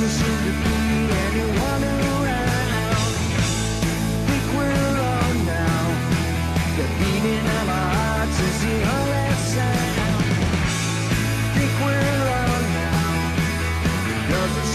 doesn't seem to be anyone around. Think we're alone now. The beating of our hearts is the only sound. Think we're alone now. Doesn't